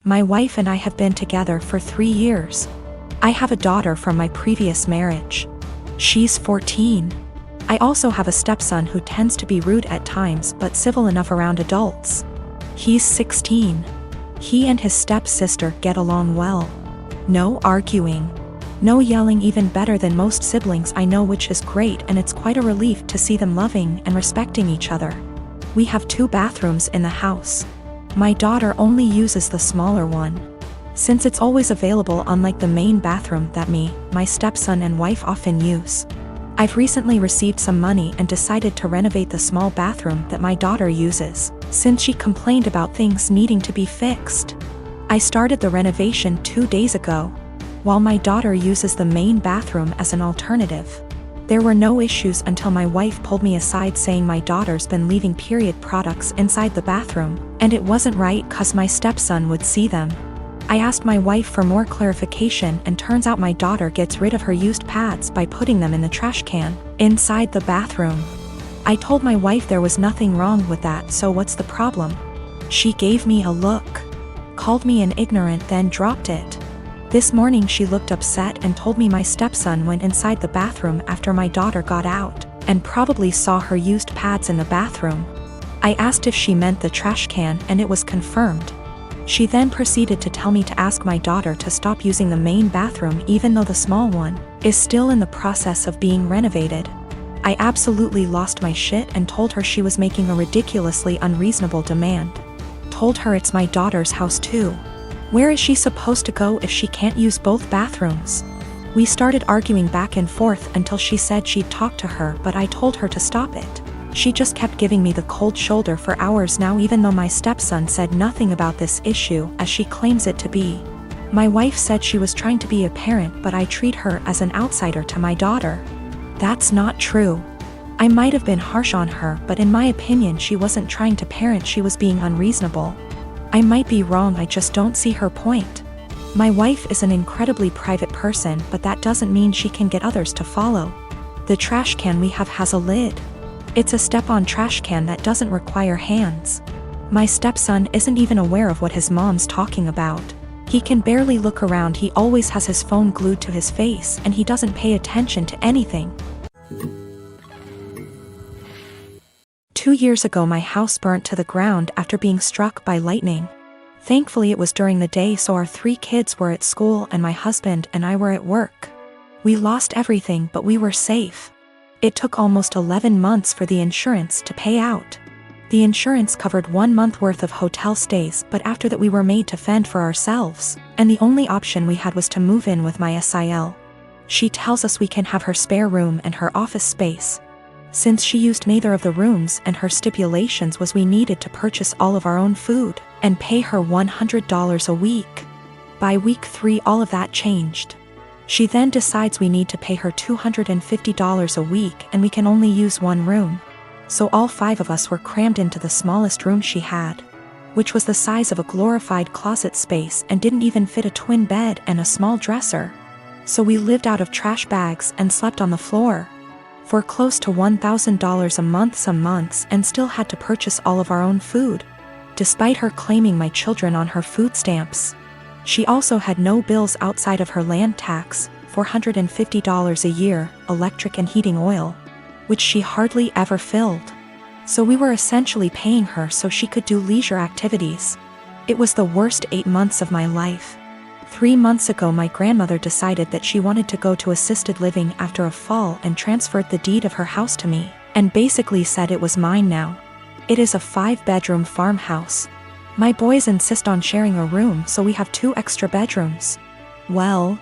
My wife and I have been together for 3 years. I have a daughter from my previous marriage. She's 14. I also have a stepson who tends to be rude at times but civil enough around adults. He's 16. He and his stepsister get along well. No arguing. No yelling, even better than most siblings I know, which is great, and it's quite a relief to see them loving and respecting each other. We have 2 bathrooms in the house. My daughter only uses the smaller one, since it's always available, unlike the main bathroom that my stepson and wife often use. I've recently received some money and decided to renovate the small bathroom that my daughter uses, since she complained about things needing to be fixed. I started the renovation 2 days ago, while my daughter uses the main bathroom as an alternative. There were no issues until my wife pulled me aside saying my daughter's been leaving period products inside the bathroom, and it wasn't right 'cause my stepson would see them. I asked my wife for more clarification, and turns out my daughter gets rid of her used pads by putting them in the trash can inside the bathroom. I told my wife there was nothing wrong with that, so what's the problem? She gave me a look, called me an ignorant, then dropped it. This morning she looked upset and told me my stepson went inside the bathroom after my daughter got out, and probably saw her used pads in the bathroom. I asked if she meant the trash can, and it was confirmed. She then proceeded to tell me to ask my daughter to stop using the main bathroom even though the small one is still in the process of being renovated. I absolutely lost my shit and told her she was making a ridiculously unreasonable demand. Told her it's my daughter's house too. Where is she supposed to go if she can't use both bathrooms? We started arguing back and forth until she said she'd talk to her, but I told her to stop it. She just kept giving me the cold shoulder for hours now, even though my stepson said nothing about this issue as she claims it to be. My wife said she was trying to be a parent, but I treat her as an outsider to my daughter. That's not true. I might have been harsh on her, but in my opinion she wasn't trying to parent, she was being unreasonable. I might be wrong, I just don't see her point. My wife is an incredibly private person, but that doesn't mean she can get others to follow. The trash can we have has a lid. It's a step-on trash can that doesn't require hands. My stepson isn't even aware of what his mom's talking about. He can barely look around, he always has his phone glued to his face, and he doesn't pay attention to anything. 2 years ago my house burnt to the ground after being struck by lightning. Thankfully it was during the day, so our 3 kids were at school and my husband and I were at work. We lost everything, but we were safe. It took almost 11 months for the insurance to pay out. The insurance covered 1 month worth of hotel stays, but after that we were made to fend for ourselves, and the only option we had was to move in with my SIL. She tells us we can have her spare room and her office space, since she used neither of the rooms, and her stipulations was we needed to purchase all of our own food and pay her $100 a week. By week 3 all of that changed. She then decides we need to pay her $250 a week and we can only use 1 room. So all 5 of us were crammed into the smallest room she had, which was the size of a glorified closet space and didn't even fit a twin bed and a small dresser. So we lived out of trash bags and slept on the floor for close to $1,000 a month some months, and still had to purchase all of our own food, despite her claiming my children on her food stamps. She also had no bills outside of her land tax, $450 a year, electric and heating oil, which she hardly ever filled. So we were essentially paying her so she could do leisure activities. It was the worst 8 months of my life. 3 months ago my grandmother decided that she wanted to go to assisted living after a fall and transferred the deed of her house to me, and basically said it was mine now. It is a 5-bedroom farmhouse. My boys insist on sharing a room, so we have 2 extra bedrooms. Well,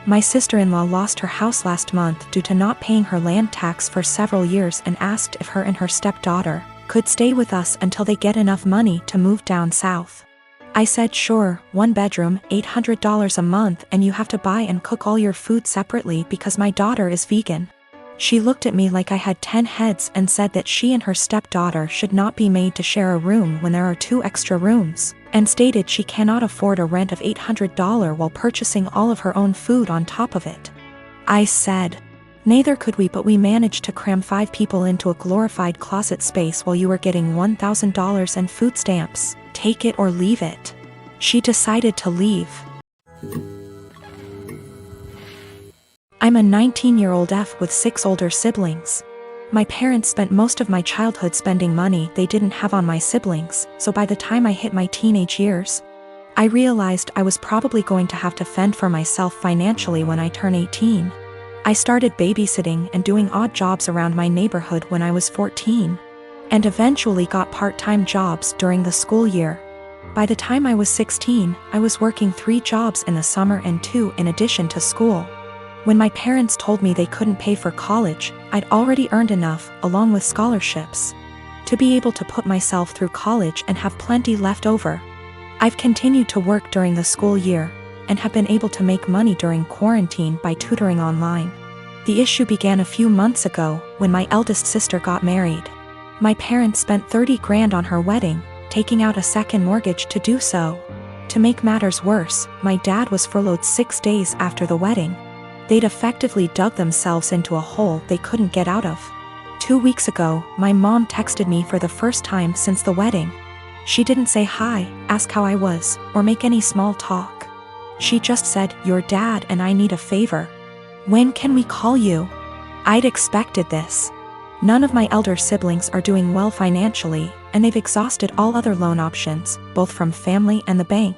my sister-in-law lost her house last month due to not paying her land tax for several years and asked if her and her stepdaughter could stay with us until they get enough money to move down south. I said sure, 1 bedroom, $800 a month, and you have to buy and cook all your food separately because my daughter is vegan. She looked at me like I had 10 heads and said that she and her stepdaughter should not be made to share a room when there are 2 extra rooms, and stated she cannot afford a rent of $800 while purchasing all of her own food on top of it. I said, neither could we, but we managed to cram 5 people into a glorified closet space while you were getting $1,000 and food stamps. Take it or leave it. She decided to leave. I'm a 19-year-old F with 6 older siblings. My parents spent most of my childhood spending money they didn't have on my siblings, so by the time I hit my teenage years, I realized I was probably going to have to fend for myself financially when I turn 18. I started babysitting and doing odd jobs around my neighborhood when I was 14, and eventually got part-time jobs during the school year. By the time I was 16, I was working 3 jobs in the summer and 2 in addition to school. When my parents told me they couldn't pay for college, I'd already earned enough, along with scholarships, to be able to put myself through college and have plenty left over. I've continued to work during the school year, and have been able to make money during quarantine by tutoring online. The issue began a few months ago, when my eldest sister got married. My parents spent $30 grand on her wedding, taking out a second mortgage to do so. To make matters worse, my dad was furloughed 6 days after the wedding. They'd effectively dug themselves into a hole they couldn't get out of. 2 weeks ago, my mom texted me for the first time since the wedding. She didn't say hi, ask how I was, or make any small talk. She just said, "Your dad and I need a favor. When can we call you?" I'd expected this. None of my elder siblings are doing well financially, and they've exhausted all other loan options, both from family and the bank.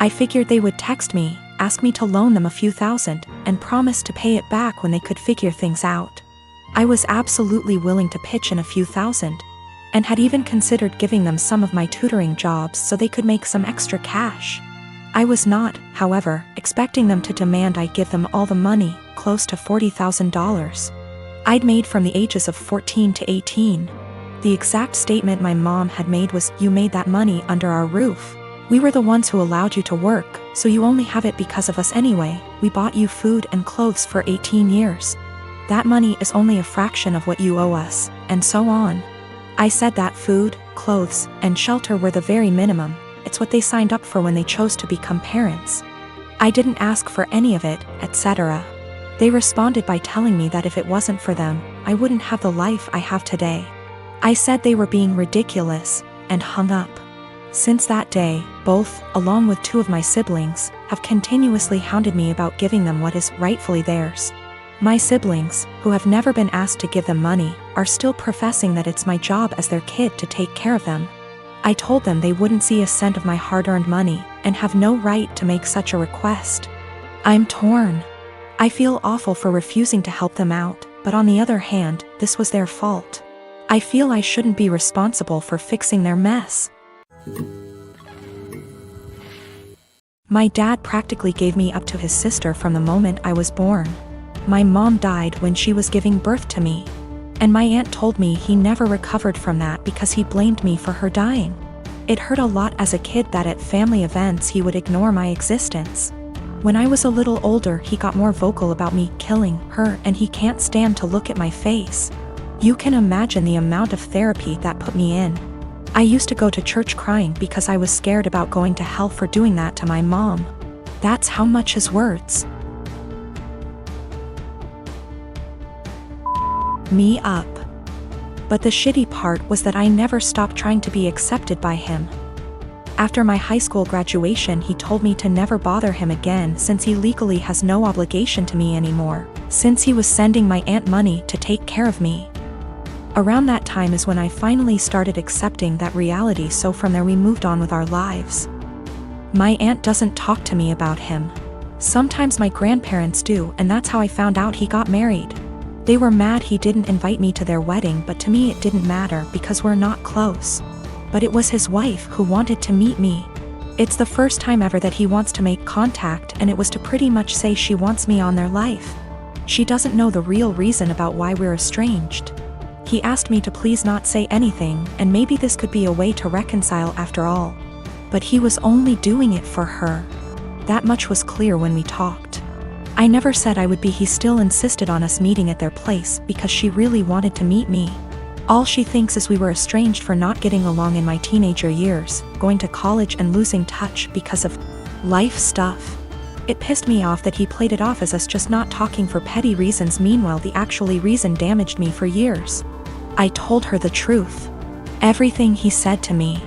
I figured they would text me, ask me to loan them a few thousand, and promise to pay it back when they could figure things out. I was absolutely willing to pitch in a few thousand, and had even considered giving them some of my tutoring jobs so they could make some extra cash. I was not, however, expecting them to demand I give them all the money, close to $40,000. I'd made from the ages of 14 to 18. The exact statement my mom had made was, "You made that money under our roof. We were the ones who allowed you to work, so you only have it because of us anyway. We bought you food and clothes for 18 years. That money is only a fraction of what you owe us," and so on. I said that food, clothes, and shelter were the very minimum. It's what they signed up for when they chose to become parents. I didn't ask for any of it, etc. They responded by telling me that if it wasn't for them, I wouldn't have the life I have today. I said they were being ridiculous, and hung up. Since that day, both, along with 2 of my siblings, have continuously hounded me about giving them what is rightfully theirs. My siblings, who have never been asked to give them money, are still professing that it's my job as their kid to take care of them. I told them they wouldn't see a cent of my hard-earned money, and have no right to make such a request. I'm torn. I feel awful for refusing to help them out, but on the other hand, this was their fault. I feel I shouldn't be responsible for fixing their mess. My dad practically gave me up to his sister from the moment I was born. My mom died when she was giving birth to me, and my aunt told me he never recovered from that because he blamed me for her dying. It hurt a lot as a kid that at family events he would ignore my existence. When I was a little older, he got more vocal about me killing her, and he can't stand to look at my face. You can imagine the amount of therapy that put me in. I used to go to church crying because I was scared about going to hell for doing that to my mom. That's how much his words me up. But the shitty part was that I never stopped trying to be accepted by him. After my high school graduation, he told me to never bother him again since he legally has no obligation to me anymore, since he was sending my aunt money to take care of me. Around that time is when I finally started accepting that reality, so from there we moved on with our lives. My aunt doesn't talk to me about him. Sometimes my grandparents do, and that's how I found out he got married. They were mad he didn't invite me to their wedding, but to me it didn't matter because we're not close. But it was his wife who wanted to meet me. It's the first time ever that he wants to make contact, and it was to pretty much say she wants me on their life. She doesn't know the real reason about why we're estranged. He asked me to please not say anything, and maybe this could be a way to reconcile after all. But he was only doing it for her. That much was clear when we talked. I never said I would be. He still insisted on us meeting at their place because she really wanted to meet me. All she thinks is we were estranged for not getting along in my teenager years, going to college and losing touch because of life stuff. It pissed me off that he played it off as us just not talking for petty reasons. Meanwhile, the actual reason damaged me for years. I told her the truth. Everything he said to me.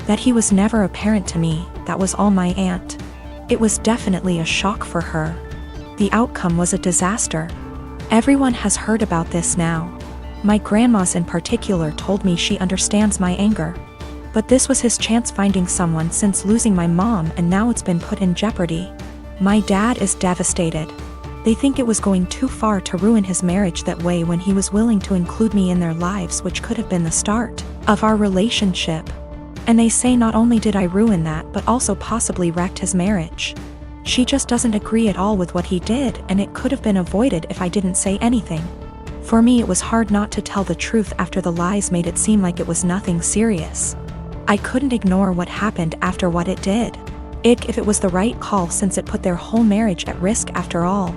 That he was never apparent to me, that was all my aunt. It was definitely a shock for her. The outcome was a disaster. Everyone has heard about this now. My grandmas in particular told me she understands my anger. But this was his chance finding someone since losing my mom, and now it's been put in jeopardy. My dad is devastated. They think it was going too far to ruin his marriage that way when he was willing to include me in their lives, which could have been the start of our relationship. And they say not only did I ruin that, but also possibly wrecked his marriage. She just doesn't agree at all with what he did, and it could have been avoided if I didn't say anything. For me, it was hard not to tell the truth after the lies made it seem like it was nothing serious. I couldn't ignore what happened after what it did. If it was the right call, since it put their whole marriage at risk after all.